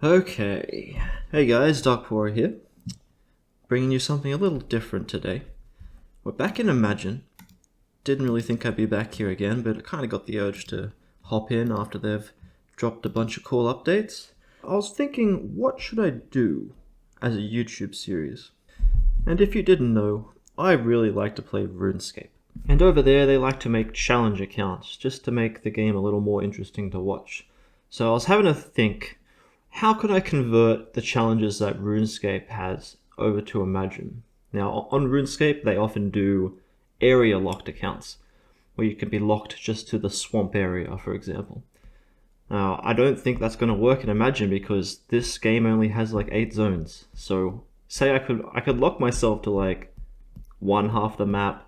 Okay, hey guys, Darkpawra here, bringing you something a little different today. We're back in Imagine. Didn't really think I'd be back here again, but I kind of got the urge to hop in after they've dropped a bunch of cool updates. I was thinking, what should I do as a YouTube series? And if you didn't know, I really like to play RuneScape. And over there they like to make challenge accounts, just to make the game a little more interesting to watch. So I was having to think, how could I convert the challenges that RuneScape has over to Imagine? Now, on RuneScape, they often do area locked accounts, where you can be locked just to the swamp area, for example. Now, I don't think that's going to work in Imagine because this game only has like 8 zones. So, say I could lock myself to like one half the map.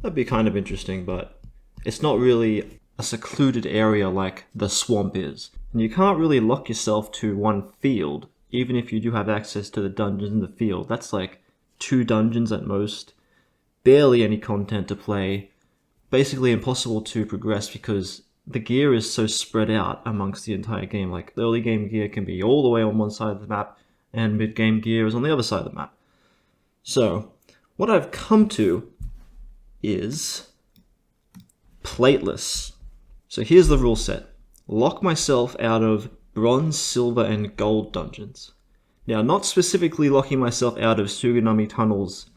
That'd be kind of interesting, but it's not really a secluded area like the swamp is. And you can't really lock yourself to one field, even if you do have access to the dungeons in the field. That's like 2 dungeons at most, barely any content to play, basically impossible to progress because the gear is so spread out amongst the entire game. Like, early game gear can be all the way on one side of the map, and mid-game gear is on the other side of the map. So, what I've come to is Plateless. So here's the rule set. Lock myself out of bronze, silver, and gold dungeons. Now, not specifically locking myself out of Suganami tunnels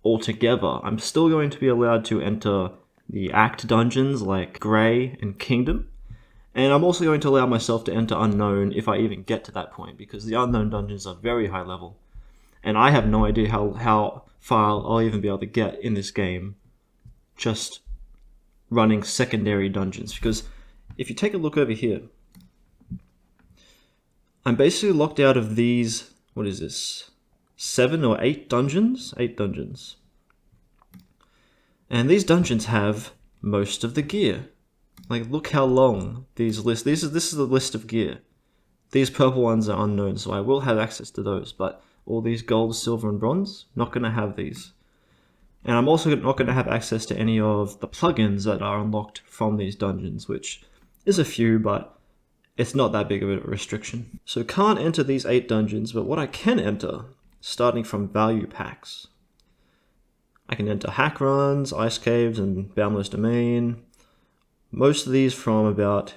altogether. I'm still going to be allowed to enter the Act dungeons like Grey and Kingdom. And I'm also going to allow myself to enter Unknown if I even get to that point, because the Unknown dungeons are very high level. And I have no idea how far I'll even be able to get in this game just running secondary dungeons. Because if you take a look over here, I'm basically locked out of these, what is this, 7 or 8 dungeons? 8 dungeons. And these dungeons have most of the gear. Like, look how long these lists, this is the list of gear. These purple ones are unknown, so I will have access to those, but all these gold, silver, and bronze, not going to have these. And I'm also not going to have access to any of the plugins that are unlocked from these dungeons, which is a few, but it's not that big of a restriction. So can't enter these 8 dungeons, but what I can enter, starting from value packs. I can enter hack runs, ice caves, and boundless domain. Most of these from about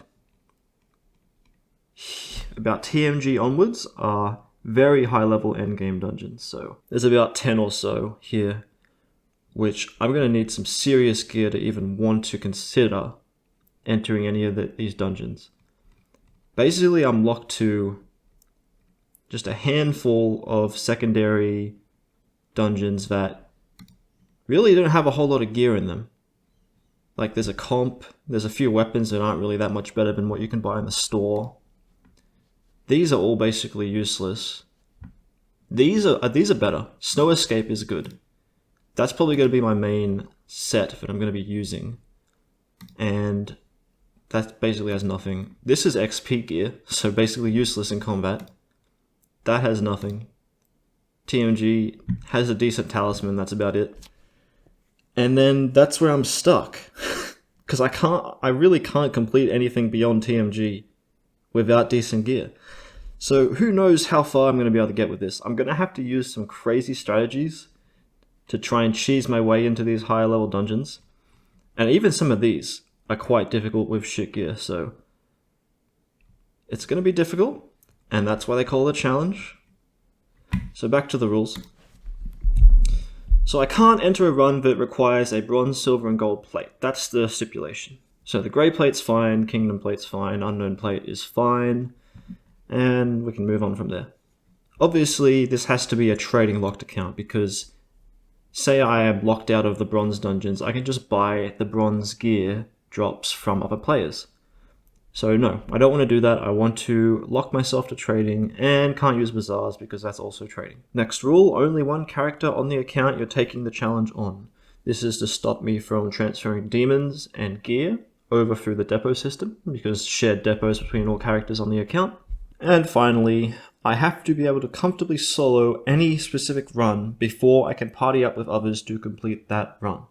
TMG onwards are very high level endgame dungeons. So there's about 10 or so here, which I'm going to need some serious gear to even want to consider entering any of these dungeons. Basically, I'm locked to just a handful of secondary dungeons that really don't have a whole lot of gear in them. Like, there's a comp, there's a few weapons that aren't really that much better than what you can buy in the store. These are all basically useless. These are better. Snow Escape is good. That's probably going to be my main set that I'm going to be using. And that basically has nothing. This is XP gear, so basically useless in combat. That has nothing. TMG has a decent talisman, that's about it. And then that's where I'm stuck. Because I really can't complete anything beyond TMG without decent gear. So who knows how far I'm going to be able to get with this. I'm going to have to use some crazy strategies to try and cheese my way into these higher level dungeons. And even some of these are quite difficult with shit gear, so it's going to be difficult, and that's why they call it a challenge. So back to the rules. So I can't enter a run that requires a bronze, silver, and gold plate. That's the stipulation. So the grey plate's fine, kingdom plate's fine, unknown plate is fine, and we can move on from there. Obviously, this has to be a trading locked account, because say I am locked out of the bronze dungeons, I can just buy the bronze gear drops from other players. So no, I don't want to do that. I want to lock myself to trading, and can't use bazaars because that's also trading. Next rule, only one character on the account you're taking the challenge on. This is to stop me from transferring demons and gear over through the depot system, because shared depots between all characters on the account. And finally, I have to be able to comfortably solo any specific run before I can party up with others to complete that run.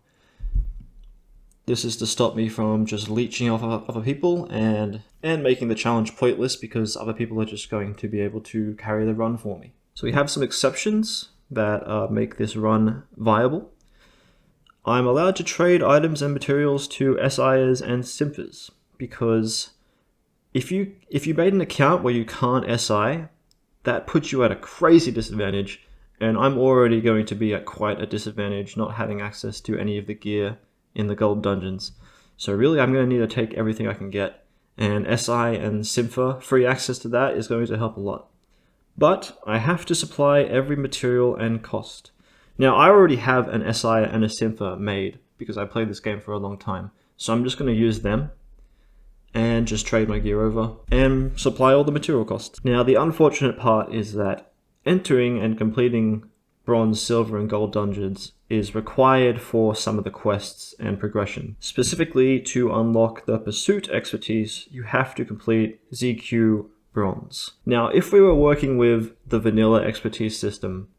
This is to stop me from just leeching off of other people and making the challenge pointless because other people are just going to be able to carry the run for me. So we have some exceptions that make this run viable. I'm allowed to trade items and materials to SIers and Synthers, because if you made an account where you can't SI, that puts you at a crazy disadvantage, and I'm already going to be at quite a disadvantage not having access to any of the gear in the gold dungeons. So really I'm going to need to take everything I can get, and SI and Synther, free access to that is going to help a lot. But I have to supply every material and cost. Now I already have an SI and a Synther made because I played this game for a long time, so I'm just going to use them and just trade my gear over and supply all the material costs. Now the unfortunate part is that entering and completing bronze, silver and gold dungeons is required for some of the quests and progression. Specifically, to unlock the pursuit expertise, you have to complete ZQ bronze. Now if we were working with the vanilla expertise system,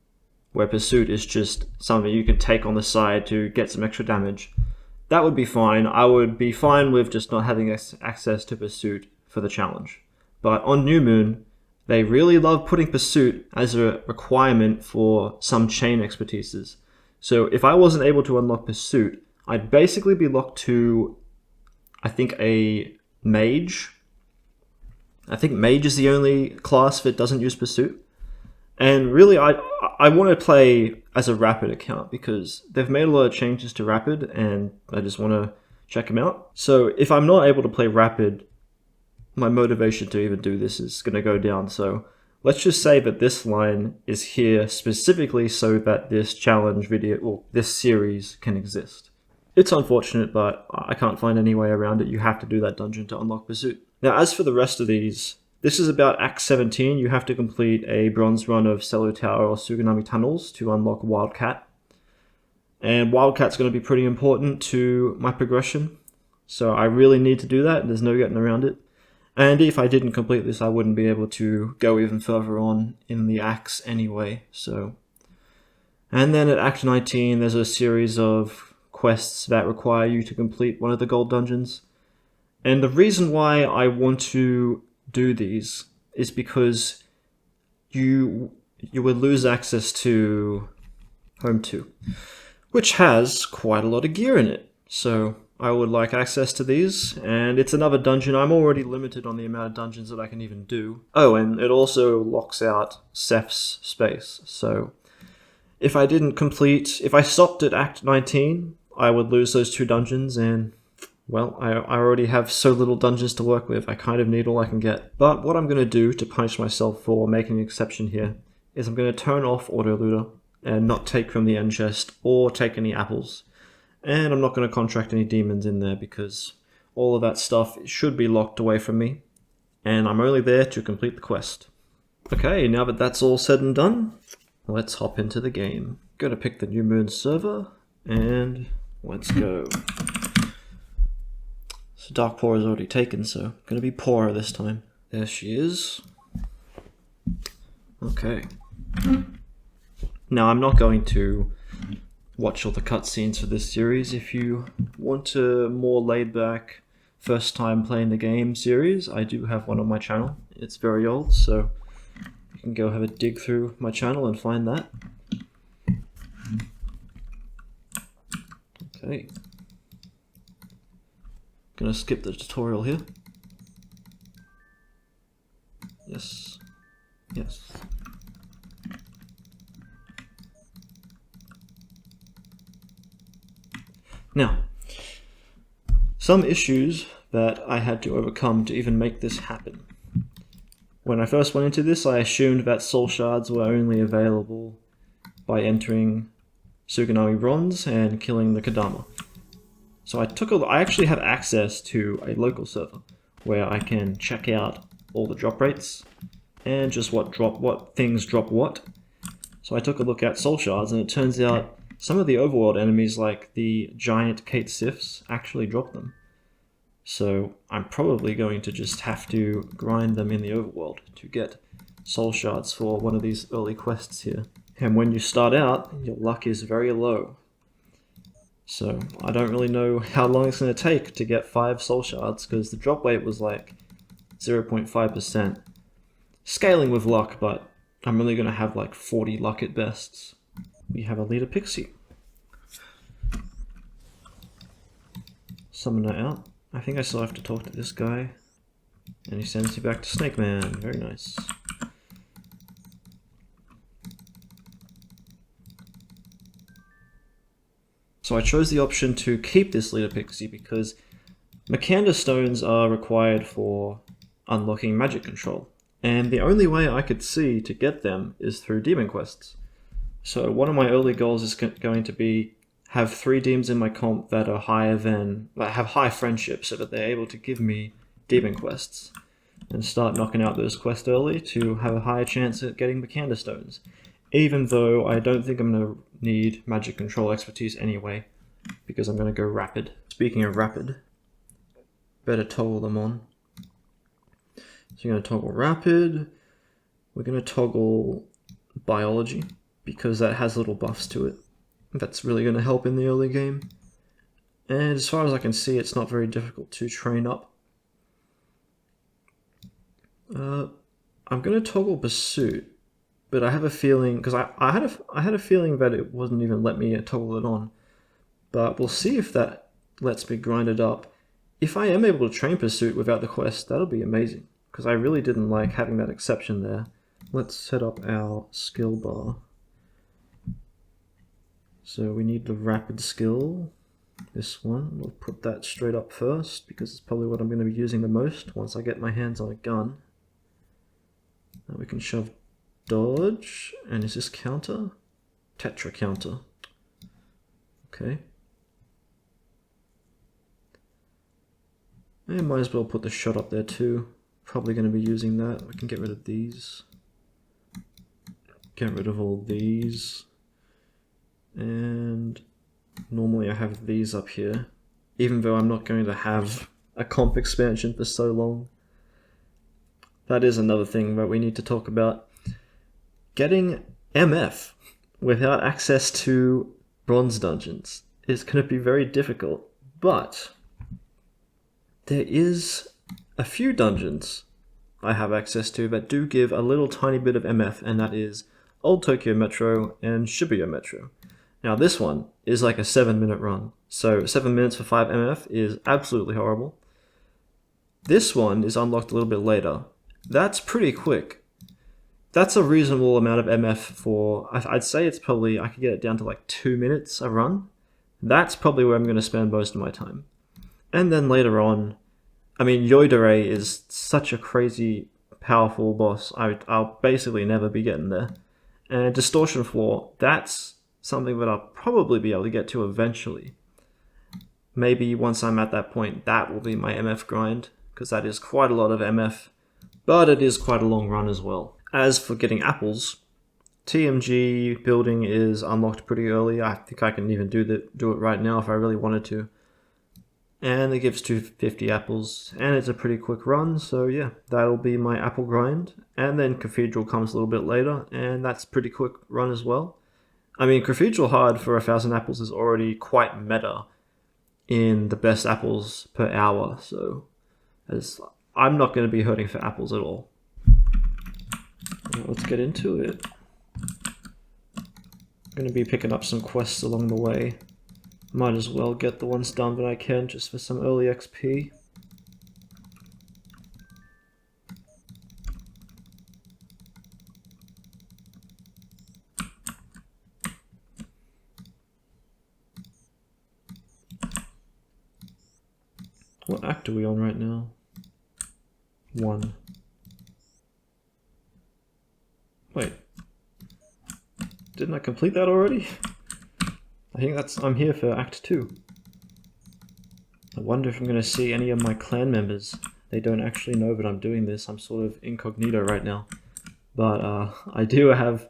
where pursuit is just something you can take on the side to get some extra damage, that would be fine. I would be fine with just not having access to pursuit for the challenge. But on New Moon, they really love putting pursuit as a requirement for some chain expertises. So if I wasn't able to unlock pursuit, I'd basically be locked to, I think, a mage. I think mage is the only class that doesn't use pursuit. And really, I want to play as a Rapid account because they've made a lot of changes to Rapid and I just want to check them out. So if I'm not able to play Rapid, my motivation to even do this is going to go down. So let's just say that this line is here specifically so that this challenge video, or this series, can exist. It's unfortunate, but I can't find any way around it. You have to do that dungeon to unlock Pursuit. Now, as for the rest of these, this is about Act 17. You have to complete a bronze run of Cellar Tower or Suganami Tunnels to unlock Wildcat. And Wildcat's going to be pretty important to my progression. So I really need to do that. There's no getting around it. And if I didn't complete this, I wouldn't be able to go even further on in the acts anyway. So, and then at Act 19, there's a series of quests that require you to complete one of the gold dungeons. And the reason why I want to do these is because you would lose access to Home 2, which has quite a lot of gear in it. So I would like access to these, and it's another dungeon. I'm already limited on the amount of dungeons that I can even do. Oh, and it also locks out Seph's space. So if I stopped at Act 19, I would lose those 2 dungeons, and well, I already have so little dungeons to work with. I kind of need all I can get. But what I'm going to do to punish myself for making an exception here is I'm going to turn off autolooter and not take from the end chest or take any apples. And I'm not going to contract any demons in there because all of that stuff should be locked away from me. And I'm only there to complete the quest. Okay, now that that's all said and done, let's hop into the game. Going to pick the New Moon server and let's go. So Darkpawra is already taken, so going to be Pawra this time. There she is. Okay. Now I'm not going to watch all the cutscenes for this series. If you want a more laid back, first time playing the game series, I do have one on my channel. It's very old, so you can go have a dig through my channel and find that. Okay. Gonna skip the tutorial here. Yes. Yes. Now, some issues that I had to overcome to even make this happen. When I first went into this, I assumed that soul shards were only available by entering Suganami Bronze and killing the Kadama. So I actually have access to a local server where I can check out all the drop rates and just what things drop what. So I took a look at soul shards, and it turns out some of the overworld enemies, like the giant Kate Sifs, actually drop them. So I'm probably going to just have to grind them in the overworld to get soul shards for one of these early quests here. And when you start out, your luck is very low. So I don't really know how long it's going to take to get 5 soul shards, because the drop rate was like 0.5%. Scaling with luck, but I'm really going to have like 40 luck at best. We have a leader Pixie. Summon that out. I think I still have to talk to this guy. And he sends you back to Snake Man. Very nice. So I chose the option to keep this leader Pixie because Makanda stones are required for unlocking magic control. And the only way I could see to get them is through demon quests. So one of my early goals is going to be have 3 demons in my comp that are higher than, that have high friendship, so that they're able to give me demon quests. And start knocking out those quests early to have a higher chance at getting Makanda stones. Even though I don't think I'm going to need magic control expertise anyway, because I'm going to go rapid. Speaking of rapid, better toggle them on. So you're going to toggle rapid, we're going to toggle biology, because that has little buffs to it. That's really going to help in the early game. And as far as I can see, it's not very difficult to train up. I'm going to toggle pursuit, but I have a feeling, because I had a feeling that it wasn't even let me toggle it on. But we'll see if that lets me grind it up. If I am able to train pursuit without the quest, that'll be amazing, because I really didn't like having that exception there. Let's set up our skill bar. So we need the rapid skill, this one. We'll put that straight up first, because it's probably what I'm going to be using the most once I get my hands on a gun. Now we can shove dodge, and is this counter? Tetra counter. Okay. And might as well put the shot up there too. Probably going to be using that. We can get rid of these. Get rid of all these. And normally I have these up here, even though I'm not going to have a comp expansion for so long. That is another thing that we need to talk about. Getting MF without access to bronze dungeons is going to be very difficult, but there is a few dungeons I have access to that do give a little tiny bit of MF, and that is Old Tokyo Metro and Shibuya Metro. Now this one is like a 7-minute run, so 7 minutes for 5 MF is absolutely horrible. This one is unlocked a little bit later. That's pretty quick. That's a reasonable amount of MF for, I'd say it's probably, I could get it down to like 2 minutes a run. That's probably where I'm going to spend most of my time. And then later on, I mean, Yoidere is such a crazy, powerful boss. I'll basically never be getting there. And Distortion Floor, that's something that I'll probably be able to get to eventually. Maybe once I'm at that point, that will be my MF grind, because that is quite a lot of MF, but it is quite a long run as well. As for getting apples, TMG building is unlocked pretty early. I think I can even do it right now if I really wanted to. And it gives 250 apples, and it's a pretty quick run, so yeah, that'll be my apple grind. And then Cathedral comes a little bit later, and that's a pretty quick run as well. I mean, Cathedral Hard for 1,000 apples is already quite meta in the best apples per hour, so I'm not going to be hurting for apples at all. Let's get into it. I'm going to be picking up some quests along the way. Might as well get the ones done that I can just for some early XP. What act are we on right now? 1. Wait. Didn't I complete that already? I think I'm here for Act 2. I wonder if I'm going to see any of my clan members. They don't actually know that I'm doing this. I'm sort of incognito right now. But I do have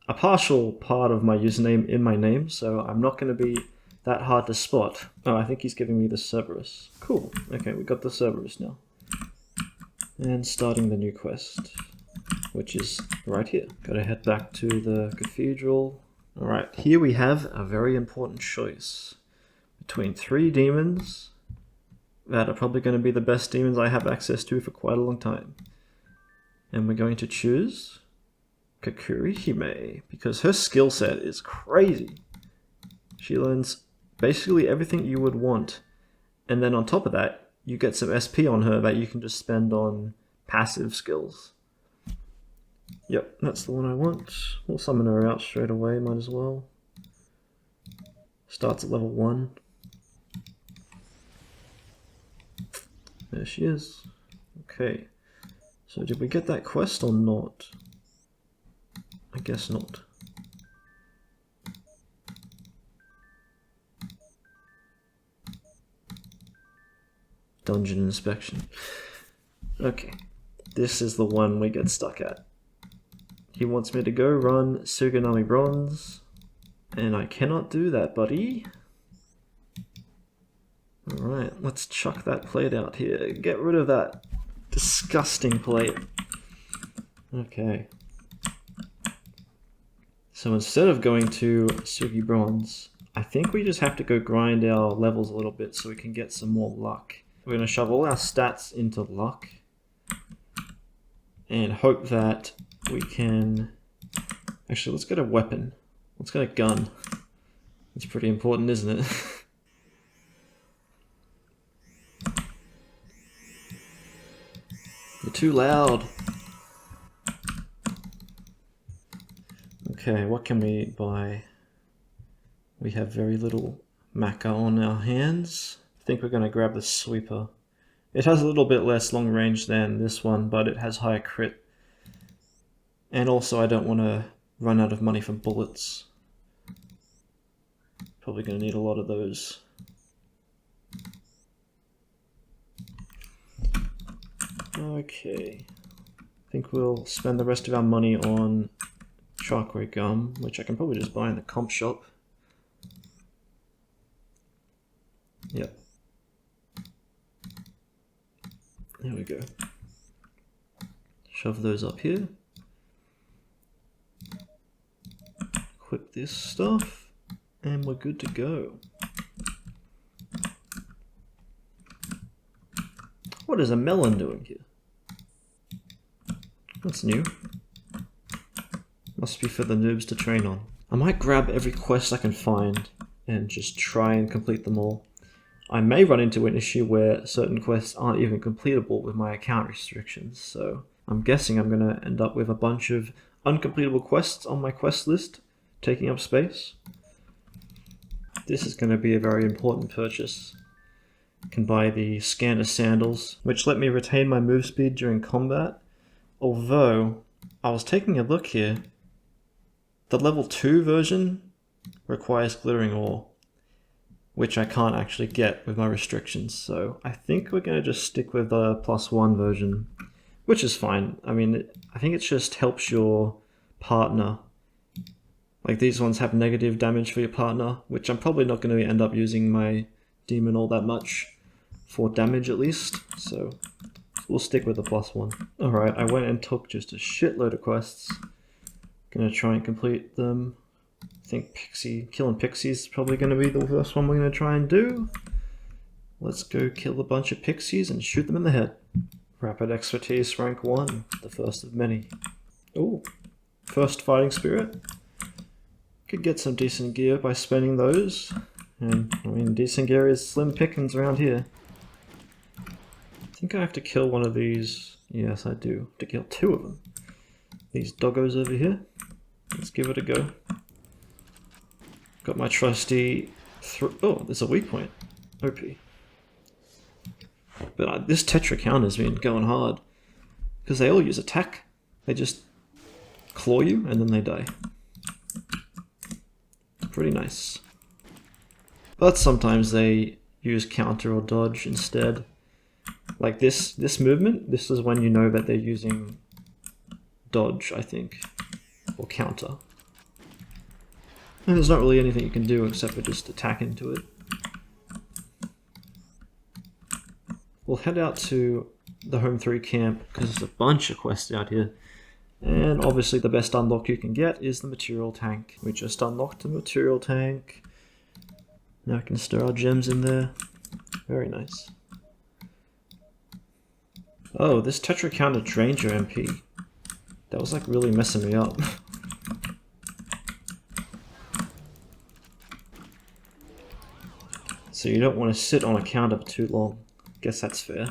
a partial part of my username in my name, so I'm not going to be that hard to spot. Oh, I think he's giving me the Cerberus. Cool. Okay, we got the Cerberus now. And starting the new quest, which is right here. Gotta head back to the cathedral. Alright, here we have a very important choice. between 3 demons that are probably going to be the best demons I have access to for quite a long time. And we're going to choose Kakuri Hime, because her skill set is crazy. She learns basically everything you would want. And then on top of that, you get some SP on her that you can just spend on passive skills. Yep, that's the one I want. We'll summon her out straight away, might as well. Starts at level 1. There she is. Okay. So did we get that quest or not? I guess not. Dungeon inspection. Okay. This is the one we get stuck at. He wants me to go run Suganami Bronze, and I cannot do that, buddy. Alright, let's chuck that plate out here. Get rid of that disgusting plate. Okay. So instead of going to Sugi Bronze, I think we just have to go grind our levels a little bit so we can get some more luck. We're going to shove all our stats into luck and hope that we can... Actually, let's get a weapon. Let's get a gun. It's pretty important, isn't it? You're too loud. Okay, what can we buy? We have very little maca on our hands. I think we're going to grab the sweeper. It has a little bit less long range than this one, but it has higher crit. And also I don't want to run out of money for bullets. Probably going to need a lot of those. Okay. I think we'll spend the rest of our money on chakra gum, which I can probably just buy in the comp shop. Yep. There we go. Shove those up here. Equip this stuff, and we're good to go. What is a melon doing here? That's new. Must be for the noobs to train on. I might grab every quest I can find and just try and complete them all. I may run into an issue where certain quests aren't even completable with my account restrictions, so I'm guessing I'm going to end up with a bunch of uncompletable quests on my quest list, taking up space. This is going to be a very important purchase. I can buy the scanner sandals, which let me retain my move speed during combat, although I was taking a look here. The level 2 version requires glittering ore, which I can't actually get with my restrictions, so I think we're going to just stick with the +1 version, which is fine. I mean, I think it just helps your partner. Like, these ones have negative damage for your partner, which I'm probably not going to end up using my demon all that much for damage at least, so we'll stick with the +1. Alright, I went and took just a shitload of quests. Gonna try and complete them. I think killing Pixies is probably going to be the first one we're going to try and do. Let's go kill a bunch of Pixies and shoot them in the head. Rapid expertise rank 1, the first of many. Ooh, first fighting spirit. Could get some decent gear by spending those. And, I mean, decent gear is slim pickings around here. I think I have to kill one of these. Yes, I do. I have to kill 2 of them. These doggos over here. Let's give it a go. Got my trusty... Oh, there's a weak point. OP. But this Tetra counter's been going hard. Because they all use attack. They just claw you and then they die. Pretty nice. But sometimes they use counter or dodge instead. Like this movement, this is when you know that they're using dodge, I think. Or counter. And there's not really anything you can do except for just attack into it. We'll head out to the Home 3 camp because there's a bunch of quests out here. And obviously the best unlock you can get is the material tank. We just unlocked the material tank. Now I can stir our gems in there. Very nice. Oh, this Tetra counter drained your MP. That was like really messing me up. So you don't want to sit on a counter for too long. Guess that's fair.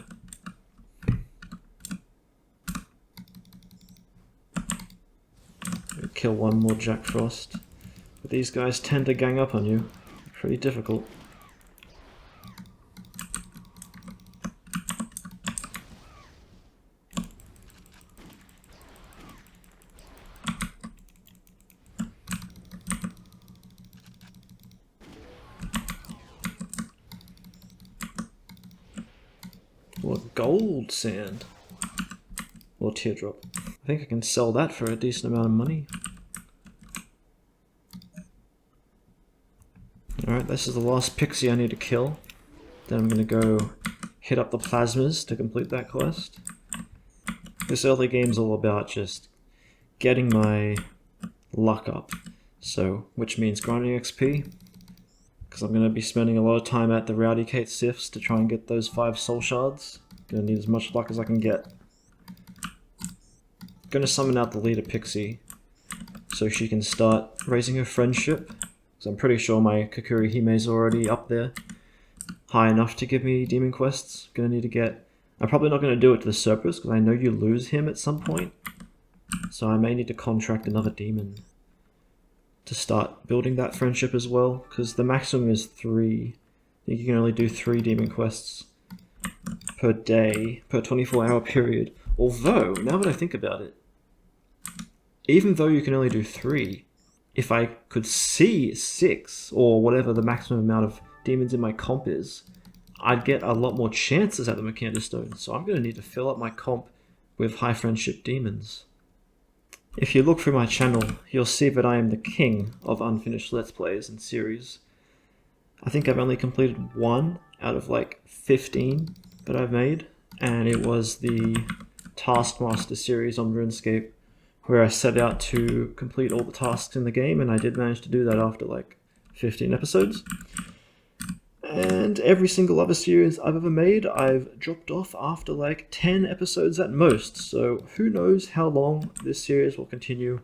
Kill one more Jack Frost. But these guys tend to gang up on you. Pretty difficult. What gold sand? Or teardrop. I think I can sell that for a decent amount of money. Alright, this is the last Pixie I need to kill. Then I'm going to go hit up the plasmas to complete that quest. This early game's all about just getting my luck up. So, which means grinding XP. Because I'm going to be spending a lot of time at the Rowdy Kate Sifts to try and get those 5 soul shards. Going to need as much luck as I can get. Going to summon out the leader Pixie so she can start raising her friendship. So I'm pretty sure my Kakuri Hime's already up there, high enough to give me demon quests. Gonna need to get... I'm probably not going to do it to the Cerberus because I know you lose him at some point. So I may need to contract another demon to start building that friendship as well, because the maximum is 3. I think you can only do 3 demon quests per day, per 24-hour period. Although, now that I think about it, even though you can only do 3, if I could see 6, or whatever the maximum amount of demons in my comp is, I'd get a lot more chances at the Mechanda Stone, so I'm going to need to fill up my comp with high friendship demons. If you look through my channel, you'll see that I am the king of unfinished Let's Plays and series. I think I've only completed 1 out of like 15 that I've made, and it was the Taskmaster series on RuneScape, where I set out to complete all the tasks in the game, and I did manage to do that after like 15 episodes. And every single other series I've ever made, I've dropped off after like 10 episodes at most, so who knows how long this series will continue.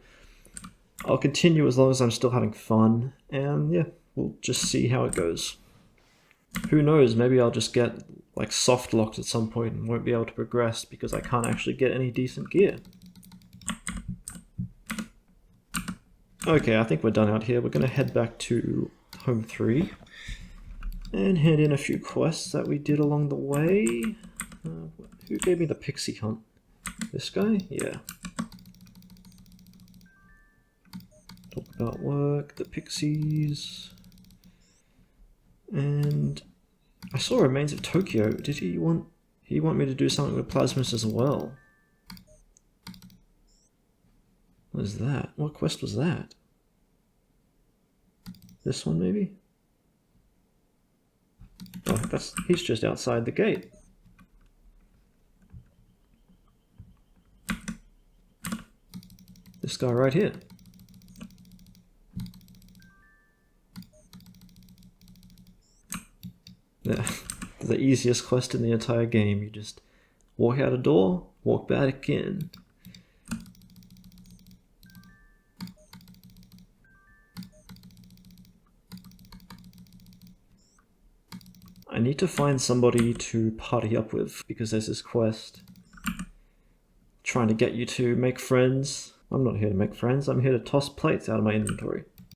I'll continue as long as I'm still having fun, and yeah, we'll just see how it goes. Who knows, maybe I'll just get like soft locked at some point and won't be able to progress because I can't actually get any decent gear. Okay, I think we're done out here. We're going to head back to Home 3 and hand in a few quests that we did along the way. Who gave me the Pixie hunt? This guy? Yeah. Talk about work, the Pixies. And I saw Remains of Tokyo. Did he want me to do something with Plasmas as well? What is that? What quest was that? This one, maybe? Oh, he's just outside the gate. This guy right here. Yeah, the easiest quest in the entire game. You just walk out a door, walk back in. I need to find somebody to party up with, because there's this quest trying to get you to make friends. I'm not here to make friends, I'm here to toss plates out of my inventory.